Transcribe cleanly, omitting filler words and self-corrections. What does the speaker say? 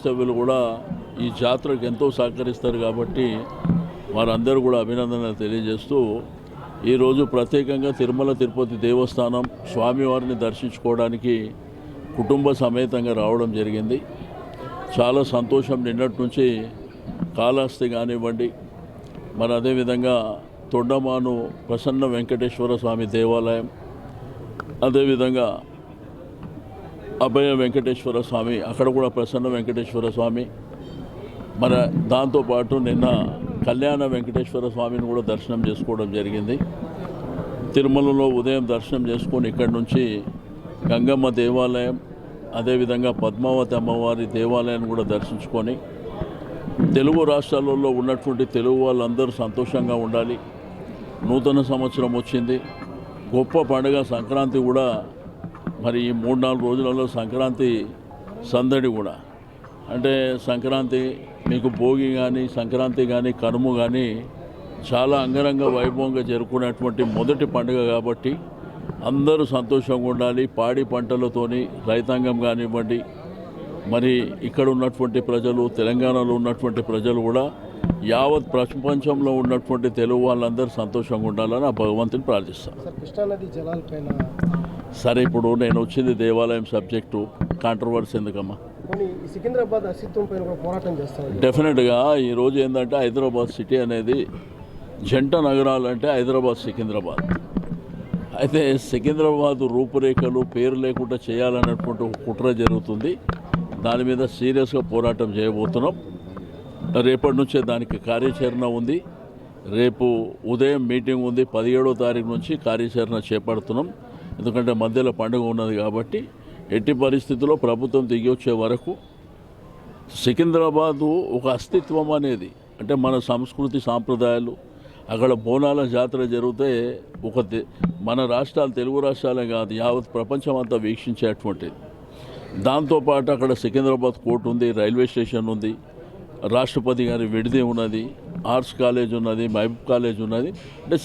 వాస్తవ్యులు కూడా ఈ జాతరకు ఎంతో సహకరిస్తారు కాబట్టి వారందరూ కూడా అభినందనలు తెలియజేస్తూ ఈరోజు ప్రత్యేకంగా తిరుమల తిరుపతి దేవస్థానం స్వామివారిని దర్శించుకోవడానికి కుటుంబ సమేతంగా రావడం జరిగింది. చాలా సంతోషం. నిన్నటి నుంచి కాళహస్తి కానివ్వండి, మరి అదేవిధంగా తొండమాను ప్రసన్న వెంకటేశ్వర స్వామి దేవాలయం, అదేవిధంగా అభయ వెంకటేశ్వర స్వామి, అక్కడ కూడా ప్రసన్న వెంకటేశ్వర స్వామి, మన దాంతోపాటు నిన్న కళ్యాణ వెంకటేశ్వర స్వామిని కూడా దర్శనం చేసుకోవడం జరిగింది. తిరుమలలో ఉదయం దర్శనం చేసుకొని ఇక్కడి నుంచి గంగమ్మ దేవాలయం, అదేవిధంగా పద్మావతి అమ్మవారి దేవాలయాన్ని కూడా దర్శించుకొని తెలుగు రాష్ట్రాలలో ఉన్నటువంటి తెలుగు వాళ్ళందరూ సంతోషంగా ఉండాలి. నూతన సంవత్సరం వచ్చింది, గొప్ప పండుగ సంక్రాంతి కూడా. మరి ఈ 3-4 రోజులలో సంక్రాంతి సందడి కూడా, అంటే సంక్రాంతి మీకు భోగి కానీ సంక్రాంతి కానీ కనుమ కానీ చాలా అంగరంగ వైభవంగా జరుపుకునేటువంటి మొదటి పండుగ కాబట్టి అందరూ సంతోషంగా ఉండాలి. పాడి పంటలతోని రైతాంగం కానివ్వండి, మరి ఇక్కడ ఉన్నటువంటి ప్రజలు, తెలంగాణలో ఉన్నటువంటి ప్రజలు కూడా యావత్ ప్రపంచంలో ఉన్నటువంటి తెలుగు వాళ్ళందరూ సంతోషంగా ఉండాలని ఆ భగవంతుని ప్రార్థిస్తాను. కృష్ణానది జలాలపైన సరే, ఇప్పుడు నేను వచ్చింది దేవాలయం సబ్జెక్టు, కాంట్రవర్సీ ఎందుకమ్మా? సికింద్రాబాద్ అస్తిత్వం పైన కూడా పోరాటం చేస్తాను. డెఫినెట్గా ఈరోజు ఏంటంటే హైదరాబాద్ సిటీ అనేది జంట నగరాలు, అంటే హైదరాబాద్ సికింద్రాబాద్. అయితే సికింద్రాబాద్ రూపురేఖలు పేరు లేకుండా చేయాలన్నటువంటి ఒక కుట్ర జరుగుతుంది. దాని మీద సీరియస్గా పోరాటం చేయబోతున్నాం. రేపటి నుంచే దానికి కార్యాచరణ ఉంది. రేపు ఉదయం మీటింగ్ ఉంది. 17వ తారీఖు నుంచి కార్యాచరణ చేపడుతున్నాం. ఎందుకంటే మధ్యలో పండుగ ఉన్నది కాబట్టి ఎట్టి పరిస్థితుల్లో ప్రభుత్వం దిగి వచ్చే వరకు సికింద్రాబాదు ఒక అస్తిత్వం అనేది, అంటే మన సంస్కృతి సాంప్రదాయాలు, అక్కడ బోనాల జాతర జరిగితే మన రాష్ట్రాలు, తెలుగు రాష్ట్రాలే కాదు యావత్ ప్రపంచం అంతా వీక్షించేటువంటిది. దాంతోపాటు అక్కడ సికింద్రాబాద్ కోర్టు ఉంది, రైల్వే స్టేషన్ ఉంది, రాష్ట్రపతి గారి విడిది ఉన్నది, ఆర్ట్స్ కాలేజ్ ఉన్నది, మహబూబ్ కాలేజ్ ఉన్నది. అంటే